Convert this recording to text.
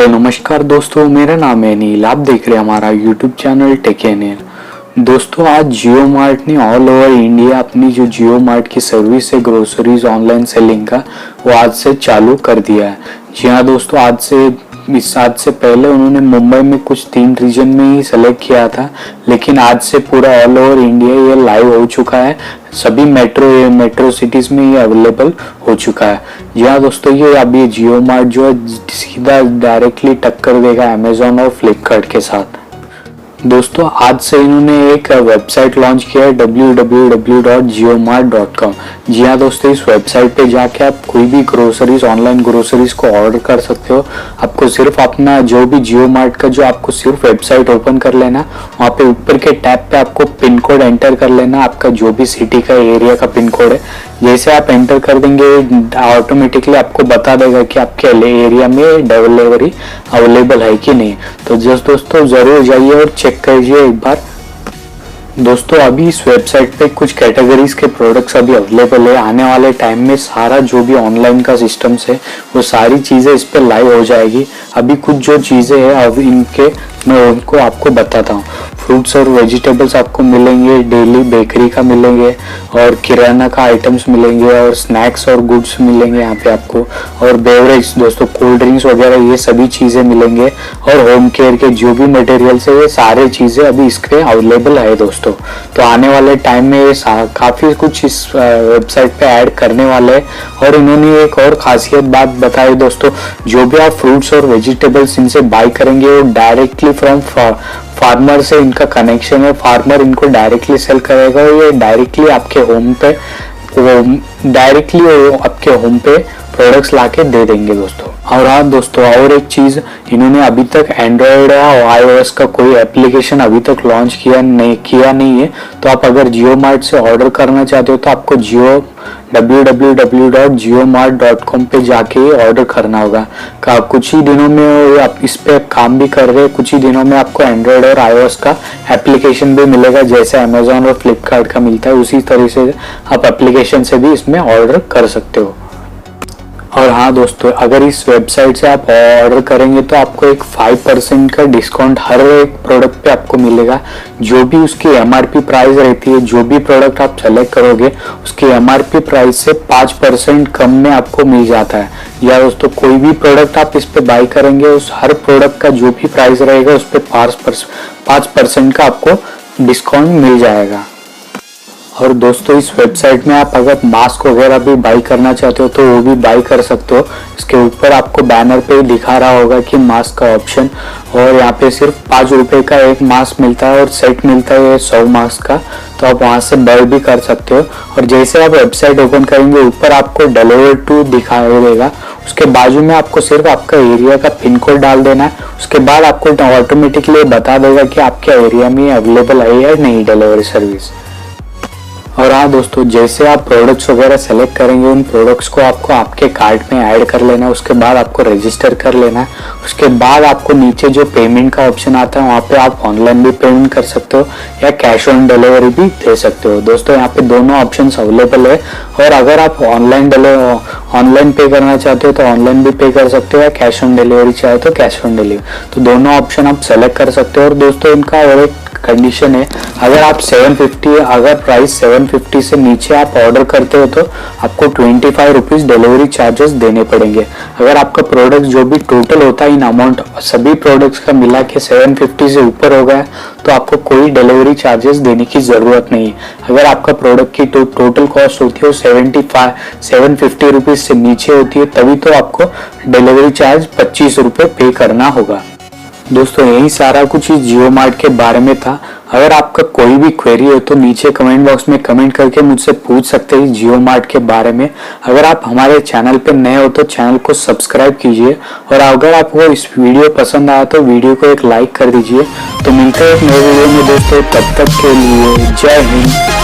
Hello नमस्कार दोस्तों, मेरा नाम है अनिल। आप देख रहे हैं हमारा यूट्यूब चैनल टेक्यानिल। दोस्तों, आज जियो मार्ट ने ऑल ओवर इंडिया अपनी जो जियो मार्ट की सर्विस है ग्रोसरीज ऑनलाइन सेलिंग का, वो आज से चालू कर दिया है। जी हाँ दोस्तों, आज से पहले उन्होंने मुंबई में कुछ 3 रीजन में ही सेलेक्ट किया था, लेकिन आज से पूरा ऑल ओवर इंडिया ये लाइव हो चुका है। सभी मेट्रो सिटीज में ये अवेलेबल हो चुका है। जी हाँ दोस्तों, ये अभी जियो मार्ट जो है सीधा डायरेक्टली टक्कर देगा अमेजोन और फ्लिपकार्ट के साथ। दोस्तों, आज से इन्होंने एक वेबसाइट लॉन्च किया है www.jiomart.com। जी हाँ दोस्तों, इस वेबसाइट पे जाके आप कोई भी ग्रोसरीज ऑनलाइन ग्रोसरीज को ऑर्डर कर सकते हो। आपको सिर्फ अपना जो भी जियो मार्ट का जो आपको सिर्फ वेबसाइट ओपन कर लेना, वहाँ पे ऊपर के टैब पे आपको पिन कोड एंटर कर लेना, आपका जो भी सिटी का एरिया का पिन कोड है। जैसे आप एंटर कर देंगे ऑटोमेटिकली आपको बता देगा कि आपके एरिया में डिलीवरी अवेलेबल है कि नहीं। तो जस्ट दोस्तों जरूर जाइए और चेक करिए एक बार। दोस्तों, अभी इस वेबसाइट पे कुछ कैटेगरीज के प्रोडक्ट्स अभी अवेलेबल है। आने वाले टाइम में सारा जो भी ऑनलाइन का सिस्टम्स है वो सारी चीज़ें इस पे लाइव हो जाएगी। अभी कुछ जो चीज़ें हैं अभी इनके मैं उनको आपको बताता हूँ। फ्रूट्स और वेजिटेबल्स आपको मिलेंगे, डेली बेकरी का मिलेंगे और किराना का आइटम्स मिलेंगे और स्नैक्स और गुड्स मिलेंगे यहाँ पे आपको, और बेवरेज दोस्तों कोल्ड ड्रिंक्स वगैरह ये सभी चीज़ें मिलेंगे, और होम केयर के जो भी मटेरियल्स है ये सारे चीज़ें अभी इसके अवेलेबल है दोस्तों। तो आने वाले टाइम में ये काफ़ी कुछ इस वेबसाइट पे ऐड करने वाले हैं। और इन्होंने एक और खासियत बात बताई दोस्तों, जो भी आप फ्रूट्स और वेजिटेबल्स इनसे बाय करेंगे वो डायरेक्टली फ्रॉम फार्मर से इनका कनेक्शन है। फार्मर इनको डायरेक्टली सेल करेगा, ये डायरेक्टली आपके होम पे प्रोडक्ट्स लाके दे देंगे दोस्तों। और हाँ दोस्तों, और एक चीज़, इन्होंने अभी तक एंड्रॉयड या iOS का कोई एप्लीकेशन अभी तक लॉन्च किया नहीं है। तो आप अगर जियो मार्ट से ऑर्डर करना चाहते हो तो आपको www.jiomart.com पे जाके ऑर्डर करना होगा। कुछ ही दिनों में आप इस पे काम भी कर रहे हैं, कुछ ही दिनों में आपको एंड्रॉयड और iOS का एप्लीकेशन भी मिलेगा। जैसे अमेजोन और फ्लिपकार्ट का मिलता है उसी तरह से आप एप्लीकेशन से भी इसमें ऑर्डर कर सकते हो। और हाँ दोस्तों, अगर इस वेबसाइट से आप ऑर्डर करेंगे तो आपको एक 5% का डिस्काउंट हर एक प्रोडक्ट पे आपको मिलेगा। जो भी उसकी MRP प्राइस रहती है, जो भी प्रोडक्ट आप सेलेक्ट करोगे उसकी MRP प्राइस से 5% कम में आपको मिल जाता है। या दोस्तों, कोई भी प्रोडक्ट आप इस पे बाय करेंगे उस हर प्रोडक्ट का जो भी प्राइस रहेगा उस पर 5% का आपको डिस्काउंट मिल जाएगा। और दोस्तों, इस वेबसाइट में आप अगर मास्क वगैरह भी बाई करना चाहते हो तो वो भी बाई कर सकते हो। इसके ऊपर आपको बैनर पे दिखा रहा होगा कि मास्क का ऑप्शन, और यहाँ पे सिर्फ 5 रुपए का एक मास्क मिलता है और सेट मिलता है 100 मास्क का। तो आप वहाँ से बाय भी कर सकते हो। और जैसे आप वेबसाइट ओपन करेंगे ऊपर आपको डिलीवर टू दिखाई देगा, उसके बाजू में आपको सिर्फ आपका एरिया का पिन कोड डाल देना है। उसके बाद आपको ऑटोमेटिकली बता देगा कि आपके एरिया में अवेलेबल है या नहीं डिलीवरी सर्विस। और हाँ दोस्तों, जैसे आप प्रोडक्ट्स वगैरह सेलेक्ट करेंगे उन प्रोडक्ट्स को आपको आपके कार्ट में ऐड कर लेना है। उसके बाद आपको रजिस्टर कर लेना है। उसके बाद आपको नीचे जो पेमेंट का ऑप्शन आता है वहाँ पे आप ऑनलाइन भी पेमेंट कर सकते हो या कैश ऑन डिलीवरी भी दे सकते हो। दोस्तों, यहाँ पे दोनों ऑप्शंस अवेलेबल है। और अगर आप ऑनलाइन पे करना चाहते हो तो ऑनलाइन भी पे कर सकते हो, या कैश ऑन डिलीवरी चाहे तो कैश ऑन डिलीवरी। तो दोनों ऑप्शन आप सेलेक्ट कर सकते हो। और दोस्तों, इनका और एक कंडीशन है, अगर आप 750 अगर प्राइस 750 से नीचे आप ऑर्डर करते हो तो आपको 25 रुपीज़ डिलीवरी चार्जेस देने पड़ेंगे। अगर आपका प्रोडक्ट जो भी टोटल होता है इन अमाउंट सभी प्रोडक्ट्स का मिला के 750 से ऊपर हो गया तो आपको कोई डिलीवरी चार्जेस देने की ज़रूरत नहीं है। अगर आपका प्रोडक्ट की टोटल कॉस्ट होती है 750 रुपीज़ से नीचे होती है तभी तो आपको डिलीवरी चार्ज 25 रुपये पे करना होगा। दोस्तों, यही सारा कुछ इस जियो मार्ट के बारे में था। अगर आपका कोई भी क्वेरी हो तो नीचे कमेंट बॉक्स में कमेंट करके मुझसे पूछ सकते हैं जियो मार्ट के बारे में। अगर आप हमारे चैनल पर नए हो तो चैनल को सब्सक्राइब कीजिए, और अगर आपको इस वीडियो पसंद आया तो वीडियो को एक लाइक कर दीजिए। तो मिलते हैं एक नए वीडियो में दोस्तों, तब तक के लिए जय हिंद।